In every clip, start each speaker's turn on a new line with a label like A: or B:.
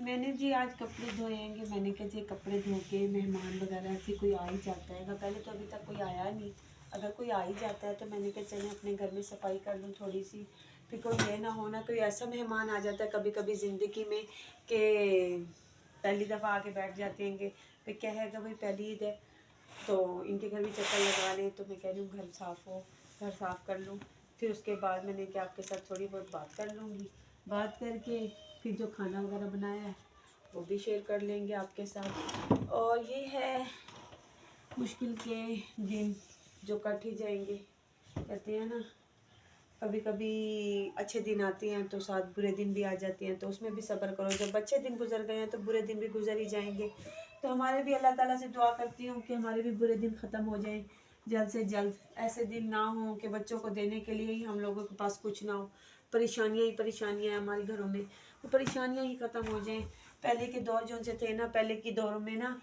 A: मैंने जी आज कपड़े धोएंगे। मैंने कहा जी कपड़े धो के मेहमान वगैरह से कोई आ ही जाता है। पहले तो अभी तक कोई आया नहीं। अगर कोई आ ही जाता है तो मैंने कहा चलें अपने घर में सफाई कर लूँ थोड़ी सी। फिर कोई ये ना होना कोई ऐसा मेहमान आ जाता है कभी कभी ज़िंदगी में कि पहली दफ़ा आके बैठ जाते हैं। फिर क्या है भाई पहली ईद है तो इनके घर भी चक्कर लगा लें। तो मैं कह रही हूँ घर साफ़ हो, घर साफ़ कर लूँ। फिर उसके बाद मैंने क्या आपके साथ थोड़ी बहुत बात कर लूँगी। बात करके फिर जो खाना वगैरह बनाया है वो भी शेयर कर लेंगे आपके साथ। और ये है मुश्किल के दिन जो कट ही जाएंगे। कहते हैं ना कभी कभी अच्छे दिन आते हैं तो साथ बुरे दिन भी आ जाते हैं, तो उसमें भी सब्र करो। जब अच्छे दिन गुजर गए हैं तो बुरे दिन भी गुजर ही जाएंगे। तो हमारे भी अल्लाह ताला से दुआ करती हूँ कि हमारे भी बुरे दिन ख़त्म हो जाएं जल्द से जल्द। ऐसे दिन ना हो कि बच्चों को देने के लिए ही हम लोगों के पास कुछ ना हो। परेशानियाँ ही परेशानियाँ हैं हमारे घरों में, तो परेशानियाँ ही ख़त्म हो जाएं। पहले के दौर जो से थे ना, पहले के दौरों में ना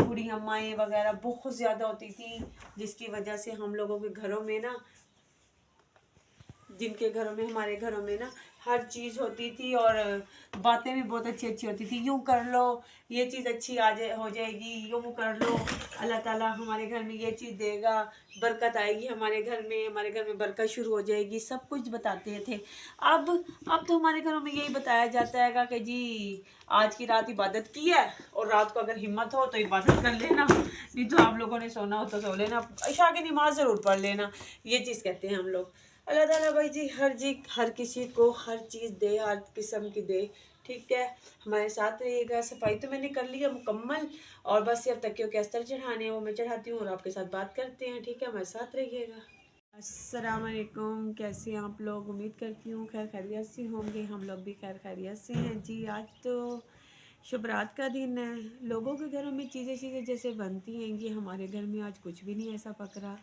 A: बूढ़ी अम्माएँ वगैरह बहुत ज़्यादा होती थी, जिसकी वजह से हम लोगों के घरों में ना, जिनके घरों में हमारे घरों में ना हर चीज़ होती थी और बातें भी बहुत अच्छी अच्छी होती थी। यूँ कर लो ये चीज़ अच्छी आ जाए हो जाएगी, यूँ कर लो अल्लाह ताला हमारे घर में ये चीज़ देगा, बरकत आएगी हमारे घर में बरकत शुरू हो जाएगी, सब कुछ बताते थे। अब तो हमारे घरों में यही बताया जाता है कि जी आज की रात इबादत की है और रात को अगर हिम्मत हो तो इबादत कर लेना, नहीं तो आप लोगों ने सोना हो तो सो लेना, ईशा की नमाज ज़रूर पढ़ लेना। ये चीज़ कहते हैं हम लोग। अल्लाह ताला भाई जी हर किसी को हर चीज़ दे, हर किस्म की दे। ठीक है, हमारे साथ रहिएगा। सफाई तो मैंने कर ली है मुकम्मल, और बस अब तकियों के अस्तर चढ़ाने हैं वो मैं चढ़ाती हूँ और आपके साथ बात करते हैं। ठीक है, हमारे साथ रहिएगा। अस्सलाम वालेकुम, कैसे हैं आप लोग? उम्मीद करती हूँ खैर खैरियत से होंगे। हम लोग भी खैर खैरियत से हैं जी। आज तो शुभ रात का दिन है। लोगों के घरों में चीज़ें चीज़ें जैसे बनती हैं कि हमारे घर में आज कुछ भी नहीं ऐसा पक रहा,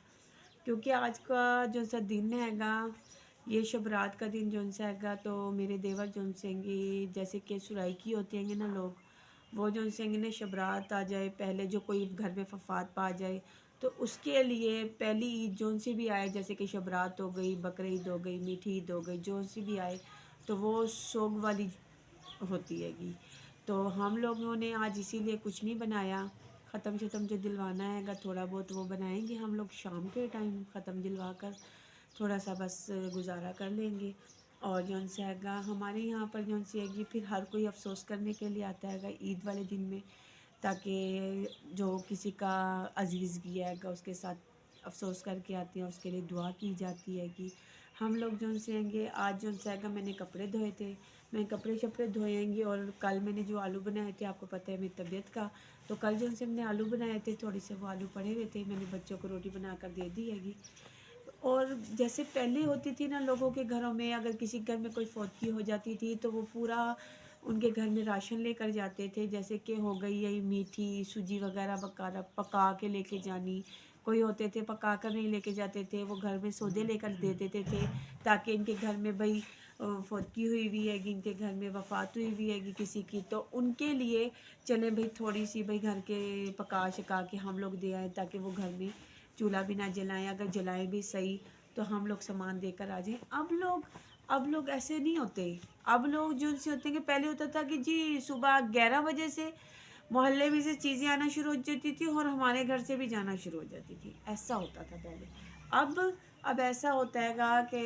A: क्योंकि आज का जो सा दिन हैगा ये शुभ रात का दिन जो सा हैगा, तो मेरे देवर जो सेंगे जैसे कि सुराई की होते हैं ना लोग, वो जो सेंगे ने शुभ रात आ जाए पहले जो कोई घर में वफात पा जाए तो उसके लिए पहली ईद जो सी भी आए, जैसे कि शुभ रात हो गई, बकरी ईद हो गई, मीठी ईद हो गई, जो सी भी आए तो वो सोग वाली होती हैगी। तो हम लोगों ने आज इसीलिए कुछ नहीं बनाया। ख़त्म शतम जो दिलवाना हैगा थोड़ा बहुत वो बनाएंगे हम लोग शाम के टाइम, ख़त्म दिलवा कर थोड़ा सा बस गुजारा कर लेंगे। और जौन से हैगा हमारे यहाँ पर जौन सी हैगी फिर हर कोई अफसोस करने के लिए आता हैगा ईद वाले दिन में, ताकि जो किसी का अजीज़ गया हैगा उसके साथ अफसोस करके आते हैं, उसके लिए दुआ की जाती है। कि हम लोग जौन से हैंगे आज जौन सा हैगा मैंने कपड़े धोए थे, मैं कपड़े शपड़े धोएंगी। और कल मैंने जो आलू बनाए थे आपको पता है मेरी तबीयत का, तो कल जो से हमने आलू बनाए थे थोड़े से वो आलू पड़े हुए थे, मैंने बच्चों को रोटी बना कर दे दी हैगी। और जैसे पहले होती थी ना लोगों के घरों में, अगर किसी घर में कोई फौतगी हो जाती थी तो वो पूरा उनके घर में राशन लेकर जाते थे, जैसे कि हो गई यही मीठी सूजी वगैरह पका के लेके जानी। कोई होते थे पका कर नहीं लेके जाते थे, वो घर में सौदे लेकर दे देते थे ताकि इनके घर में भाई फौतगी हुई हैगी, इनके घर में वफ़ात हुई हैगी किसी की, तो उनके लिए चले भाई थोड़ी सी भाई घर के पका शका के हम लोग दे आए ताकि वो घर में चूल्हा भी ना जलाएं, अगर जलाएं भी सही तो हम लोग सामान देकर आ जाएं। अब लोग ऐसे नहीं होते। अब लोग जो से होते हैं कि पहले होता था कि जी सुबह 11 बजे से मोहल्ले में से चीज़ें आना शुरू हो जाती थी और हमारे घर से भी जाना शुरू हो जाती थी, ऐसा होता था पहले। अब ऐसा होता हैगा कि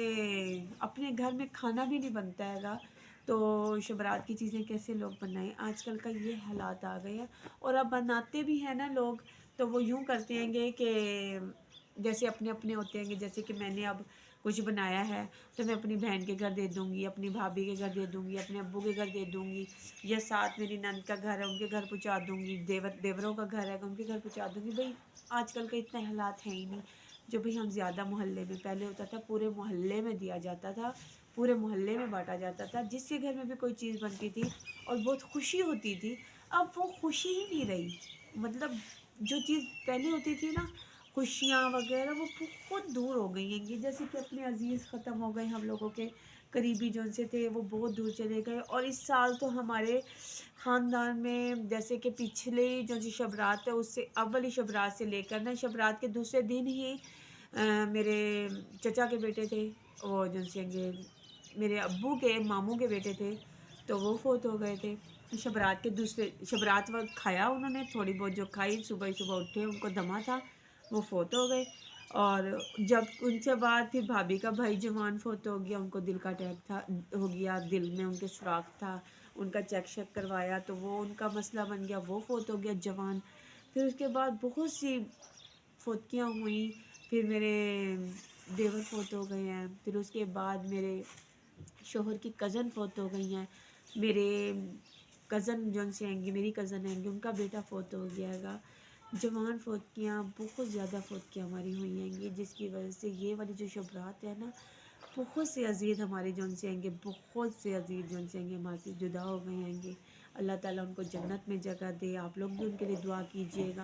A: अपने घर में खाना भी नहीं बनता हैगा, तो शुभ रात की चीज़ें कैसे लोग बनाएं, आजकल का ये हालात आ गए हैं। और अब बनाते भी हैं ना लोग तो वो यूँ करते हैंगे कि जैसे अपने अपने होते हैंगे, जैसे कि मैंने अब कुछ बनाया है तो मैं अपनी बहन के घर दे दूँगी, अपनी भाभी के घर दे दूँगी, अपने अब्बू के घर दे दूँगी, या साथ मेरी नंद का घर है उनके घर पहुँचा दूँगी, देवरों का घर है उनके घर पहुँचा दूँगी। भाई आजकल के इतने हालात हैं ही नहीं जो भाई हम ज़्यादा मोहल्ले में, पहले होता था पूरे मोहल्ले में दिया जाता था, पूरे मोहल्ले में बांटा जाता था, जिसके घर में भी कोई चीज़ बनती थी और बहुत खुशी होती थी। अब वो खुशी ही नहीं रही। मतलब जो चीज़ पहले होती थी ना खुशियाँ वगैरह वो बहुत दूर हो गई हैं। ये जैसे कि अपने अजीज़ ख़त्म हो गए, हम लोगों के करीबी जो से थे वो बहुत दूर चले गए। और इस साल तो हमारे ख़ानदान में जैसे कि पिछले जो जी शब रात है उससे अव्वली शब रात से लेकर ना शब रात के दूसरे दिन ही मेरे चचा के बेटे थे, वो जो से मेरे अब्बू के मामू के बेटे थे, तो वो फोत हो गए थे। शबरात के दूसरे शबरात वक्त खाया उन्होंने, थोड़ी बहुत जो खाई, सुबह सुबह उठे उनको दमा था, वो फोत हो गए। और जब उनसे बाद फिर भाभी का भाई जवान फोत हो गया, उनको दिल का अटैक था, हो गया, दिल में उनके सुराख था, उनका चेक शेक करवाया तो वो उनका मसला बन गया, वो फोत हो गया जवान। फिर उसके बाद बहुत सी फोतकियाँ हुई। फिर मेरे देवर फोत हो गए हैं, फिर उसके बाद मेरे शोहर की कज़न फोत हो गई हैं, मेरे कज़न जो से आएंगी, मेरी कज़न आएंगी, उनका बेटा फोत हो गया हैगा। जवान फोतकियाँ, बहुत ज़्यादा फोतकियाँ हमारी हुई हैंगी, जिसकी वजह से ये वाली जो शबरात है ना, बहुत से अजीज़ हमारे जो उनसे आएंगे, बहुत से अजीज़ जो उनसे आएंगे हमारे से जुदा हो गए हैंगे। अल्लाह ताला उनको जन्नत में जगह दे, आप लोग भी उनके लिए दुआ कीजिएगा।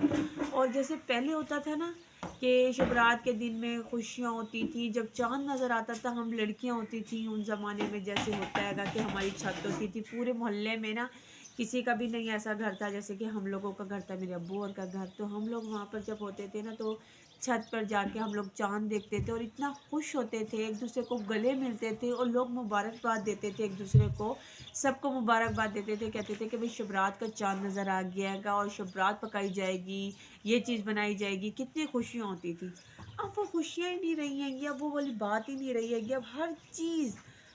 A: और जैसे पहले होता था ना कि शबरात के दिन में खुशियाँ होती थी, जब चाँद नज़र आता था, हम लड़कियाँ होती थी उन ज़माने में, जैसे होता हैगा कि हमारी छत होती थी पूरे मोहल्ले में ना, किसी का भी नहीं ऐसा घर था जैसे कि हम लोगों का घर था, मेरे अब्बू और का घर। तो हम लोग वहाँ पर जब होते थे ना, तो छत पर जाके हम लोग चाँद देखते थे और इतना खुश होते थे, एक दूसरे को गले मिलते थे और लोग मुबारकबाद देते थे एक दूसरे को, सबको मुबारकबाद देते थे, कहते थे कि भाई शबरात का चाँद नज़र आ गया हैगा और शबरात पकाई जाएगी, ये चीज़ बनाई जाएगी, कितनी खुशियाँ होती थी। अब वो खुशियाँ ही नहीं रही हैंगी, अब वो वाली बात ही नहीं रही हैगी। अब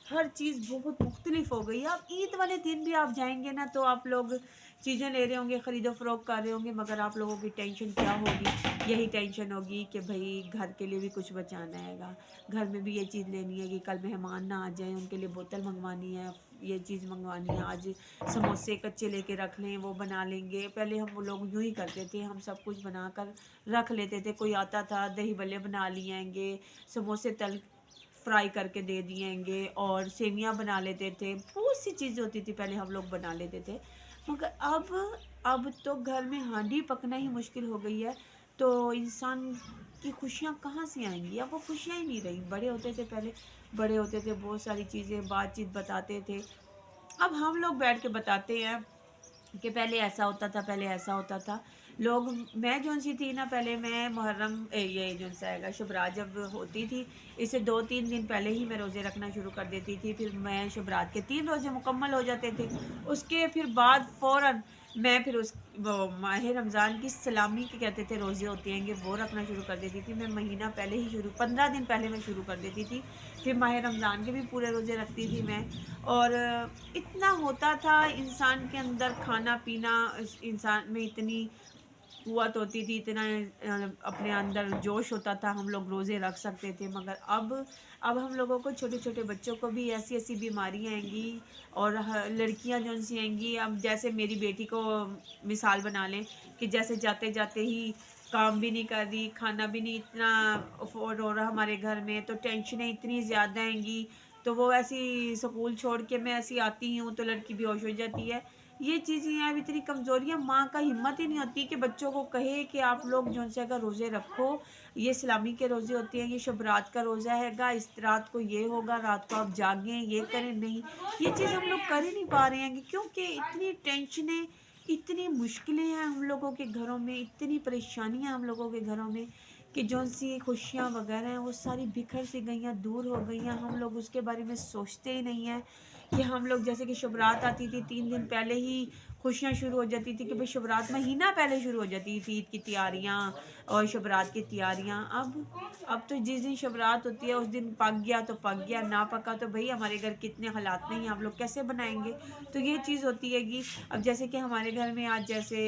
A: हर चीज़ बहुत मुख्तलिफ हो गई है। अब ईद वाले दिन भी आप जाएँगे ना, तो आप लोग चीज़ें ले रहे होंगे, ख़रीदो-फ़रोख्त कर रहे होंगे, मगर आप लोगों की टेंशन क्या होगी? यही टेंशन होगी कि भई घर के लिए भी कुछ बचाना हैगा, घर में भी ये चीज़ लेनी है कि कल मेहमान ना आ जाएँ, उनके लिए बोतल मँगवानी है, ये चीज़ मँगवानी है, आज समोसे कच्चे लेके रख लें, वो बना लेंगे। पहले हम लोग यूँ ही करते थे, हम सब कुछ बनाकर रख लेते थे। कोई आता था, दही बल्ले बना लिएँगे, समोसे तल फ्राई करके दे दिएँगे और सेवियाँ बना लेते थे। बहुत सी चीज़ें होती थी पहले, हम लोग बना लेते थे। मगर अब तो घर में हांडी पकना ही मुश्किल हो गई है, तो इंसान की खुशियाँ कहाँ से आएँगी? अब वो खुशियाँ ही नहीं रही। बड़े होते थे पहले, बड़े होते थे, बहुत सारी चीज़ें बातचीत बताते थे। अब हम लोग बैठ के बताते हैं कि पहले ऐसा होता था, पहले ऐसा होता था। लोग, मैं जौन-सी थी ना, पहले मैं मुहर्रम ये जौन-सा हैगा शबरात जब होती थी, इससे 2-3 दिन पहले ही मैं रोज़े रखना शुरू कर देती थी। फिर मैं शबरात के 3 रोज़े मुकम्मल हो जाते थे। उसके फिर बाद फ़ौरन मैं फिर उस वो माह रमज़ान की सलामी के कहते थे रोज़े होते हैंगे, वो रखना शुरू कर देती थी। मैं महीना पहले ही 15 दिन पहले मैं शुरू कर देती थी। फिर माह रमज़ान के भी पूरे रोज़े रखती थी मैं। और इतना होता था इंसान के अंदर, खाना-पीना, इस इंसान में इतनी कुव्वत होती थी, इतना अपने अंदर जोश होता था, हम लोग रोज़े रख सकते थे। मगर अब हम लोगों को, छोटे-छोटे बच्चों को भी ऐसी-ऐसी बीमारियाँ आएँगी और लड़कियाँ जौन-सी आएँगी, अब जैसे मेरी बेटी को मिसाल बना लें कि जैसे जाते-जाते ही काम भी नहीं कर रही, खाना भी नहीं इतना अफ़ोर्ड हो रहा हमारे घर में, तो टेंशनें इतनी ज़्यादा आएँगी, तो वो ऐसी स्कूल छोड़ के मैं ऐसी आती हूँ, तो लड़की बेहोश हो जाती है। ये चीज़ें हैं, अब इतनी कमज़ोरियाँ, माँ का हिम्मत ही नहीं होती कि बच्चों को कहे कि आप लोग जौन-सा हैगा रोज़े रखो, ये इस्लामी के रोज़े होते हैं, ये शब रात का रोज़ा हैगा, इस रात को ये होगा, रात को आप जागें, ये करें, नहीं, ये चीज़ हम लोग कर ही नहीं पा रहे हैं, क्योंकि इतनी टेंशनें, इतनी मुश्किलें हैं हम लोगों के घरों में, इतनी परेशानियाँ हम लोगों के घरों में कि जौन-सी खुशियाँ वगैरह हैं, वो सारी बिखर सी गई हैं, दूर हो गई हैं, हम लोग उसके बारे में सोचते ही नहीं हैं। कि हम लोग, जैसे कि शुभरात आती थी 3 दिन पहले ही खुशियाँ शुरू हो जाती थी कि भाई शुभरात महीना पहले शुरू हो जाती थी, ईद की तैयारियाँ और शुभरात की तैयारियाँ। अब तो जिस दिन शुभरात होती है उस दिन पक गया तो पक गया, ना पका तो भई हमारे घर के इतने हालात नहीं हैं, हम लोग कैसे बनाएँगे? तो ये चीज़ होती है कि अब जैसे कि हमारे घर में आज, जैसे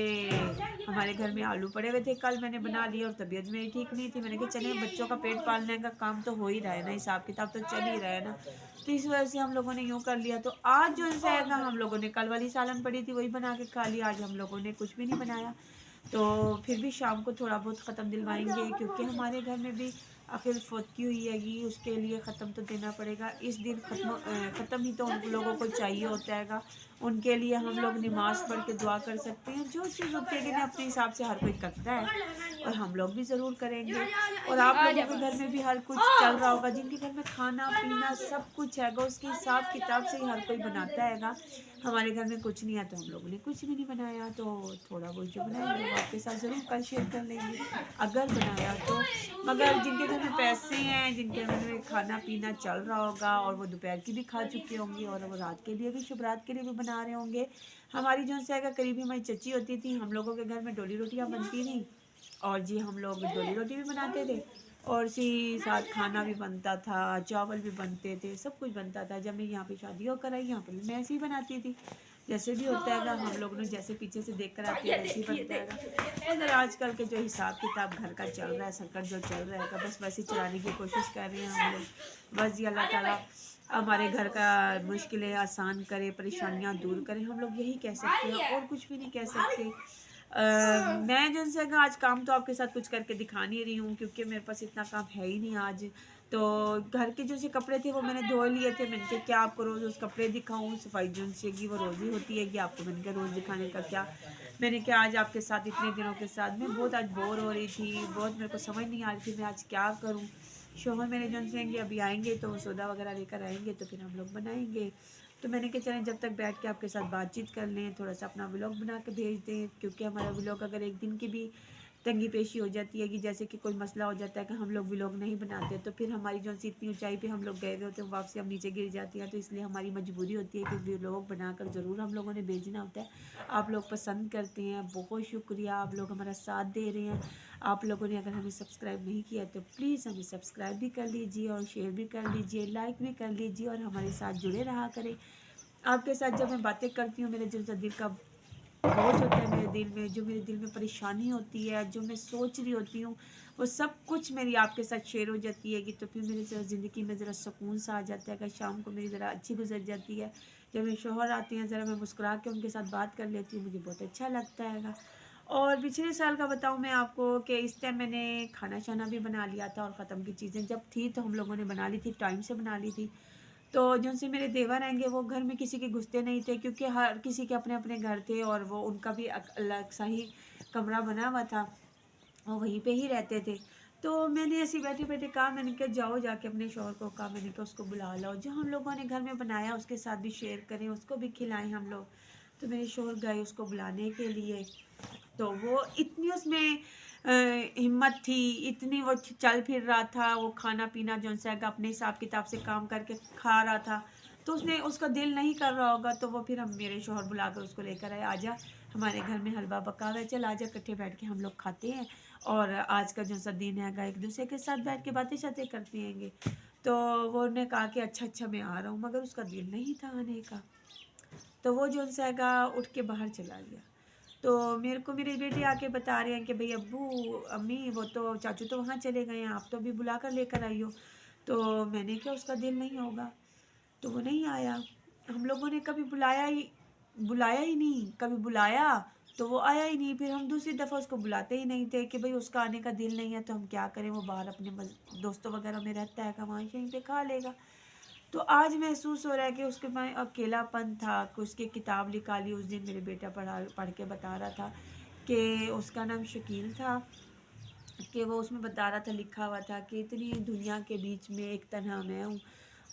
A: हमारे घर में आलू पड़े हुए थे, कल मैंने बना लिए और तबीयत मेरी ठीक नहीं थी। मैंने कहा चले, बच्चों का पेट पालने का काम तो हो ही रहा है ना, हिसाब-किताब तो चल ही रहा है ना। तो इस वजह से हम लोगों ने यूँ कर लिया। तो आज जो है ना, हम लोगों ने कल वाली सालन पड़ी थी वही बना के खा लिया, आज हम लोगों ने कुछ भी नहीं बनाया। तो फिर भी शाम को थोड़ा बहुत ख़त्म दिलवाएँगे, क्योंकि हमारे घर में भी आखिर फ़ौतगी हुई हैगी, उसके लिए ख़त्म तो देना पड़ेगा। इस दिन ख़त्म ही तो उन लोगों को चाहिए होता हैगा। उनके लिए हम लोग नमाज़ पढ़ के दुआ कर सकते हैं। जो चीज़ होती है कि ना अपने हिसाब से हर कोई करता है और हम लोग भी ज़रूर करेंगे। और आप लोगों के घर में भी हर कुछ चल रहा होगा, जिनके घर में खाना पीना सब कुछ हैगा उसके हिसाब किताब से ही हर कोई बनाता हैगा। हमारे घर में कुछ नहीं है तो हम लोगों ने कुछ भी नहीं बनाया, तो थोड़ा बहुत जो बनाएंगे वो आपके साथ ज़रूर कल शेयर कर लेंगे अगर बनाया तो। मगर जिनके घर में पैसे हैं, जिनके घर में खाना पीना चल रहा होगा और वो दोपहर की भी खा चुके होंगे और वो रात के लिए भी, शुभ रात के लिए भी बना रहे होंगे। हमारी जो से अगर करीबी हमारी चची होती थी, हम लोगों के घर में डोली रोटियाँ बनती थी और जी हम लोग डोली रोटी भी बनाते थे और इसी साथ खाना भी बनता था, चावल भी बनते थे, सब कुछ बनता था। जब मैं यहाँ पे शादी होकर आई, यहाँ पर भी मैं ऐसे ही बनाती थी, जैसे भी होता है हम लोग ने जैसे पीछे से देख कर आते हैं वैसे ही बनता है। मगर आजकल के जो हिसाब किताब घर का चल रहा है, संकट जो चल रहा है बस वैसे चलाने की कोशिश कर रहे हैं हम लोग। बस ये अल्लाह ताला हमारे घर का मुश्किलें आसान करे, परेशानियाँ दूर करे, हम लोग यही कह सकते हैं और कुछ भी नहीं कह सकते। मैं जो है आज काम तो आपके साथ कुछ करके दिखा नहीं रही हूँ क्योंकि मेरे पास इतना काम है ही नहीं आज। तो घर के जो से कपड़े थे वो मैंने धो लिए थे। मैंने कहा क्या आपको रोज़ रोज़ कपड़े दिखाऊँ, सफाई जो से की वो रोज़ ही होती है कि आपको मैंने कहा रोज़ दिखाने का क्या। मैंने कहा आज आपके साथ इतने दिनों के साथ मैं बहुत आज बोर हो रही थी, बहुत मेरे को समझ नहीं आ रही थी मैं आज क्या करूँ। शोहर मेरे जो से अभी आएंगे तो सौदा वगैरह लेकर आएंगे तो फिर हम लोग बनाएंगे। तो मैंने कहा चलें जब तक बैठ के आपके साथ बातचीत कर लें, थोड़ा सा अपना व्लॉग बना के भेज दें, क्योंकि हमारा व्लॉग अगर एक दिन की भी तंगी पेशी हो जाती है कि जैसे कि कोई मसला हो जाता है कि हम लोग व्लॉग नहीं बनाते तो फिर हमारी जो सी इतनी ऊंचाई पे हम लोग गए हुए होते हैं वापसी हम नीचे गिर जाती हैं। तो इसलिए हमारी मजबूरी होती है कि व्लॉग बनाकर ज़रूर हम लोगों ने भेजना होता है। आप लोग पसंद करते हैं, बहुत शुक्रिया, आप लोग हमारा साथ दे रहे हैं। आप लोगों ने अगर हमें सब्सक्राइब नहीं किया तो प्लीज़ हमें सब्सक्राइब भी कर लीजिए और शेयर भी कर लीजिए, लाइक भी कर लीजिए और हमारे साथ जुड़े रहा करें। आपके साथ जब मैं बातें करती हूँ मेरे जो दिल का बोझ होता है, मेरे दिल में जो मेरे दिल में परेशानी होती है, जो मैं सोच रही होती हूँ वो सब कुछ मेरी आपके साथ शेयर हो जाती है कि तो फिर मेरी ज़िंदगी में ज़रा सुकून सा आ जाता है कि शाम को मेरी ज़रा अच्छी गुजर जाती है। जब मेरे शोहर आते हैं ज़रा मैं मुस्कुरा के उनके साथ बात कर लेती हूँ, मुझे बहुत अच्छा लगता है। और पिछले साल का बताऊँ मैं आपको कि इस टाइम मैंने खाना शाना भी बना लिया था और ख़त्म की चीज़ें जब थी तो हम लोगों ने बना ली थी, टाइम से बना ली थी। तो जो से मेरे देवर आएंगे वो घर में किसी के घुसते नहीं थे क्योंकि हर किसी के अपने अपने घर थे और वो उनका भी अलग सा ही कमरा बना हुआ था, वो वहीं पे ही रहते थे। तो मैंने ऐसे बैठे बैठे कहा, मैंने कहा जाओ जाके अपने शौहर को कहा, मैंने कहा उसको बुला लाओ, जो हम लोगों ने घर में बनाया उसके साथ भी शेयर करें, उसको भी खिलाएं हम लोग। तो मेरे शौहर गए उसको बुलाने के लिए, तो वो इतनी उसमें हिम्मत थी, इतनी वो चल फिर रहा था, वो खाना पीना जो सा अपने हिसाब किताब से काम करके खा रहा था। तो उसने उसका दिल नहीं कर रहा होगा तो वो फिर हम मेरे शौहर बुलाकर उसको लेकर आए, आजा हमारे घर में हलवा पका हुआ है, चल आजा इकट्ठे बैठ के हम लोग खाते हैं और आज का जो सा दिन हैगा एक दूसरे के साथ बैठ के बातें शातें करते हैंगे। तो वो ने कहा कि अच्छा अच्छा मैं आ रहा हूँ, मगर उसका दिल नहीं था आने का। तो वो जो हैगा उठ के बाहर चला गया। तो मेरे को मेरे बेटे आके बता रहे हैं कि भाई अब्बू अम्मी वो तो चाचू तो वहाँ चले गए हैं, आप तो अभी बुला कर लेकर आई हो। तो मैंने क्या उसका दिल नहीं होगा, तो वो नहीं आया। हम लोगों ने कभी बुलाया ही नहीं, कभी बुलाया तो वो आया ही नहीं। फिर हम दूसरी दफ़ा उसको बुलाते ही नहीं थे कि भाई उसका आने का दिल नहीं है तो हम क्या करें, वो बाहर अपने दोस्तों वगैरह में रहता है, वहाँ कहीं पे खा लेगा। तो आज महसूस हो रहा है कि उसके में अकेलापन था कि उसकी किताब निकाली उस दिन मेरे बेटा पढ़ के बता रहा था कि उसका नाम शकील था, कि वो उसमें बता रहा था, लिखा हुआ था कि इतनी दुनिया के बीच में एक तन्हा मैं हूँ।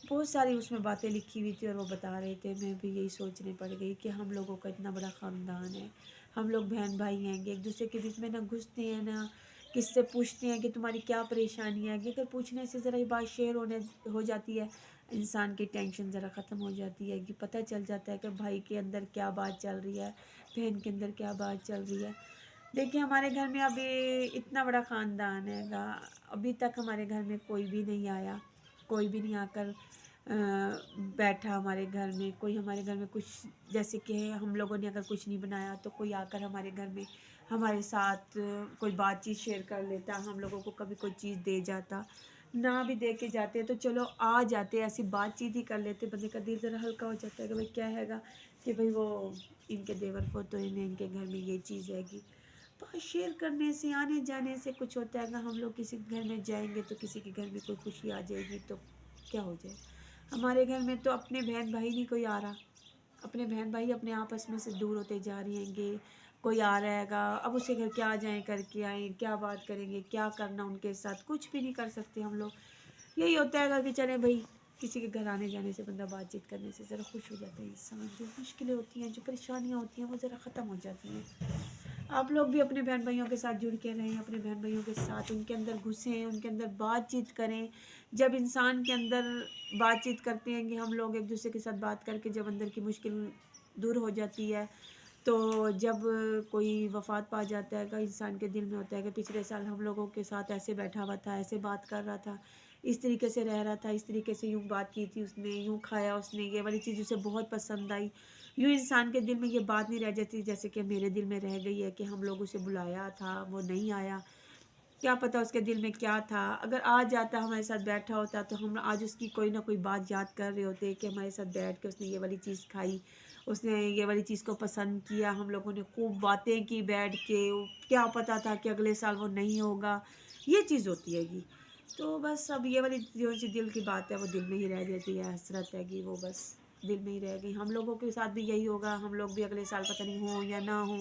A: बहुत सारी उसमें बातें लिखी हुई थी और वो बता रहे थे। मैं भी यही सोचने पड़ गई कि हम लोगों का इतना बड़ा ख़ानदान है, हम लोग बहन भाई हैं, एक दूसरे के बीच में ना घुसते हैं ना किससे पूछते हैं कि तुम्हारी क्या परेशानी है। अगर पूछने से ज़रा ये बात शेयर हो जाती है, इंसान की टेंशन ज़रा ख़त्म हो जाती है कि पता चल जाता है कि भाई के अंदर क्या बात चल रही है, बहन के अंदर क्या बात चल रही है। देखिए हमारे घर में अभी इतना बड़ा ख़ानदान हैगा, अभी तक हमारे घर में कोई भी नहीं आया, कोई भी नहीं आकर बैठा हमारे घर में। कोई हमारे घर में कुछ जैसे कि हम लोगों ने अगर कुछ नहीं बनाया तो कोई आकर हमारे घर में हमारे साथ कोई बातचीत शेयर कर लेता, हम लोगों को कभी कोई चीज़ दे जाता, ना भी दे के जाते तो चलो आ जाते, ऐसी बातचीत ही कर लेते, बंदे का दिल ज़रा हल्का हो जाता है कि भाई क्या हैगा कि भाई वो इनके देवर को तो इनके घर में ये चीज़ हैगी। बात शेयर करने से, आने जाने से कुछ होता है। अगर हम लोग किसी के घर में जाएंगे तो किसी के घर में कोई खुशी आ जाएगी तो क्या हो जाए। हमारे घर में तो अपने बहन भाई नहीं कोई आ रहा, अपने बहन भाई अपने आपस में से दूर होते जा रहे हैंगे। कोई आ रहेगा, अब उसके घर क्या जाएं, करके आएँ, क्या बात करेंगे, क्या करना उनके साथ, कुछ भी नहीं कर सकते हम लोग। यही होता है कि चले भाई, किसी के घर आने जाने से बंदा बातचीत करने से ज़रा खुश हो जाता है इंसान। जो मुश्किलें होती हैं, जो परेशानियाँ होती हैं, वो ज़रा ख़त्म हो जाती हैं। आप लोग भी अपने बहन भाइयों के साथ जुड़ के रहें, अपने बहन भाइयों के साथ उनके अंदर घुसें, उनके अंदर बातचीत करें। जब इंसान के अंदर बातचीत करते हैं कि हम लोग एक दूसरे के साथ बात करके जब अंदर की मुश्किल दूर हो जाती है, तो जब कोई वफ़ात पा जाता है, इंसान के दिल में होता है कि पिछले साल हम लोगों के साथ ऐसे बैठा हुआ था, ऐसे बात कर रहा था, इस तरीके से रह रहा था, इस तरीके से यूँ बात की थी उसने, यूँ खाया उसने, ये वाली चीज़ उसे बहुत पसंद आई। यूँ इंसान के दिल में ये बात नहीं रह जाती जैसे कि मेरे दिल में रह गई है कि हम लोग उसे बुलाया था, वो नहीं आया। क्या पता उसके दिल में क्या था। अगर आज जाता हमारे साथ बैठा होता तो हम आज उसकी कोई ना कोई बात याद कर रहे होते कि हमारे साथ बैठ के उसने ये वाली चीज़ खाई, उसने ये वाली चीज़ को पसंद किया, हम लोगों ने खूब बातें की बैठ के। क्या पता था कि अगले साल वो नहीं होगा, ये चीज़ होती हैगी। तो बस अब ये वाली जो सी दिल की बात है वो दिल में ही रह जाती है, हसरत है कि वो बस दिल में ही रह गई। हम लोगों के साथ भी यही होगा, हम लोग भी अगले साल पता नहीं हो या ना हो।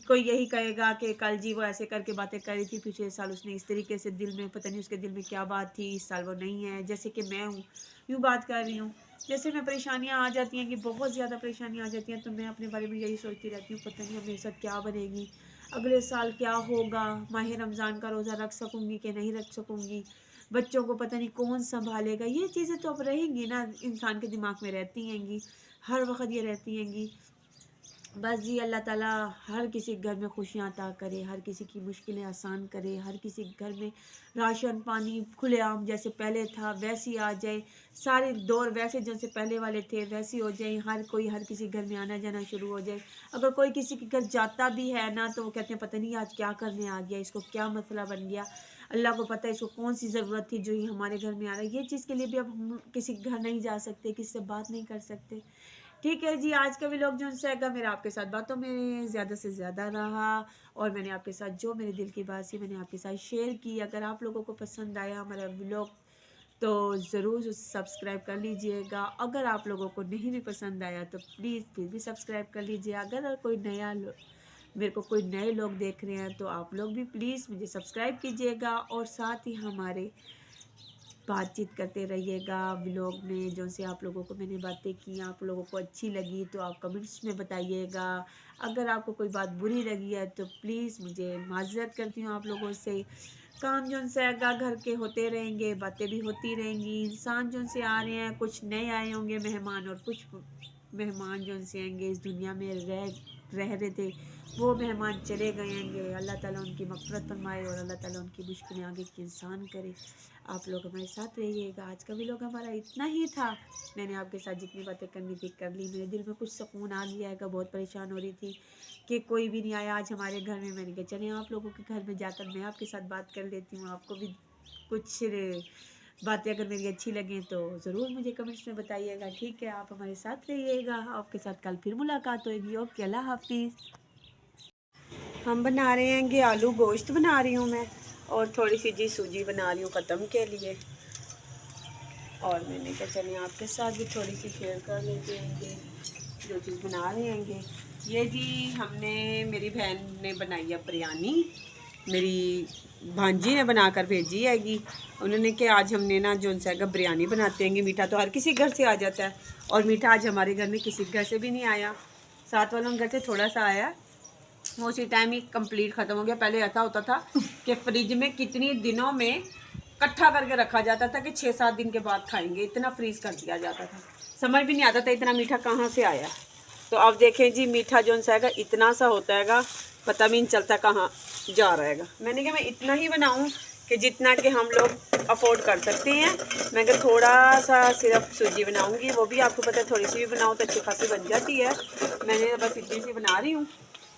A: कोई यही कहेगा कि कल जी वो ऐसे करके बातें कर रही थी, पिछले साल उसने इस तरीके से, दिल में पता नहीं उसके दिल में क्या बात थी, इस साल वो नहीं है। जैसे कि मैं हूँ, यूँ बात कर रही हूँ। जैसे मैं परेशानियाँ आ जाती हैं कि बहुत ज़्यादा परेशानियाँ आ जाती हैं, तो मैं अपने बारे में यही सोचती रहती हूँ, पता नहीं अब मेरे साथ क्या बनेगी, अगले साल क्या होगा, माह रमज़ान का रोज़ा रख सकूँगी कि नहीं रख सकूँगी, बच्चों को पता नहीं कौन सँभालेगा। ये चीज़ें तो अब रहेंगी ना, इंसान के दिमाग में रहती हैंगी, हर वक़्त ये रहती हैंगी। बस जी, अल्लाह ताला हर किसी के घर में खुशियाँ अता करे, हर किसी की मुश्किलें आसान करे, हर किसी के घर में राशन पानी खुलेआम जैसे पहले था वैसे ही आ जाए, सारे दौर वैसे जैसे पहले वाले थे वैसे ही हो जाए, हर कोई हर किसी घर में आना जाना शुरू हो जाए। अगर कोई किसी के घर जाता भी है ना, तो वो कहते हैं पता नहीं आज क्या करने आ गया, इसको क्या मसला बन गया, अल्लाह को पता है इसको कौन सी ज़रूरत थी जो ये हमारे घर में आ रहा है। ये चीज़ के लिए भी अब हम किसी के घर नहीं जा सकते, किसी से बात नहीं कर सकते। ठीक है जी, आज का व्लॉग जो है मेरा आपके साथ बातों में ज़्यादा से ज़्यादा रहा, और मैंने आपके साथ जो मेरे दिल की बात थी मैंने आपके साथ शेयर की। अगर आप लोगों को पसंद आया हमारा व्लॉग तो ज़रूर उसे सब्सक्राइब कर लीजिएगा। अगर आप लोगों को नहीं भी पसंद आया तो प्लीज़ फिर भी सब्सक्राइब कर लीजिए। अगर कोई नया मेरे को कोई नए लोग देख रहे हैं तो आप लोग भी प्लीज़ मुझे सब्सक्राइब कीजिएगा, और साथ ही हमारे बातचीत करते रहिएगा व्लॉग में। जो से आप लोगों को मैंने बातें की आप लोगों को अच्छी लगी तो आप कमेंट्स में बताइएगा। अगर आपको कोई बात बुरी लगी है तो प्लीज़ मुझे माज़रत करती हूँ आप लोगों से। काम जो से आगा घर के होते रहेंगे, बातें भी होती रहेंगी। इंसान जो से आ रहे हैं, कुछ नए आए होंगे मेहमान, और कुछ मेहमान जो से आएंगे इस दुनिया में रह रहे थे, वो मेहमान चले गए होंगे। अल्लाह ताला उनकी मग़फ़िरत फरमाए और अल्लाह ताला उनकी मुश्किलें आगे की इंसान करे। आप लोग हमारे साथ रहिएगा। आज का व्लॉग हमारा इतना ही था। मैंने आपके साथ जितनी बातें करनी थी कर ली। मेरे दिल में कुछ सुकून आ गया है। बहुत परेशान हो रही थी कि कोई भी नहीं आया आज हमारे घर में। मैंने कहा चलिए आप लोगों के घर में जाकर मैं आपके साथ बात कर लेती हूँ। आपको भी कुछ बातें अगर मेरी अच्छी लगें तो ज़रूर मुझे कमेंट्स में बताइएगा। ठीक है, आप हमारे साथ रहिएगा। आपके साथ कल फिर मुलाकात होगी। ओके, अल्लाह हाफिज़। हम बना रहे हैं कि आलू गोश्त बना रही हूँ मैं, और थोड़ी सी जी सूजी बना रही हूँ ख़त्म के लिए। और मैंने कहा चलिए आपके साथ भी थोड़ी सी शेयर कर लेते हैं जो चीज़ बना रहे हैं। ये जी हमने, मेरी बहन ने बनाई है बिरयानी, मेरी भांजी ने बनाकर भेजी हैगी। उन्होंने कि आज हमने ना जो सा बिरयानी बनाते हैं। मीठा तो हर किसी घर से आ जाता है, और मीठा आज हमारे घर में किसी घर से भी नहीं आया। साथ वालों के घर से थोड़ा सा आया, वो उसी टाइम ही कंप्लीट ख़त्म हो गया। पहले ऐसा होता था कि फ्रिज में कितनी दिनों में इकट्ठा करके रखा जाता था कि 6-7 दिन के बाद खाएंगे, इतना फ्रीज़ कर दिया जाता था। समझ भी नहीं आता था इतना मीठा कहाँ से आया। तो अब देखें जी, मीठा जो सा है इतना सा होता है, पता भी नहीं चलता कहाँ जा रहा है। मैंने कहा मैं इतना ही बनाऊँ कि जितना कि हम लोग अफोर्ड कर सकते हैं। मैं कहा थोड़ा सा सिर्फ सूजी बनाऊँगी, वो भी आपको पता है थोड़ी सी भी बनाऊँ तो अच्छी खासी बन जाती है। मैंने बस इतनी सी बना रही हूँ।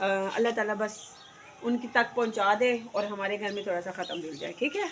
A: अल्लाह ताला बस उनकी तक पहुँचा दे और हमारे घर में थोड़ा सा ख़त्म मिल जाए। ठीक है।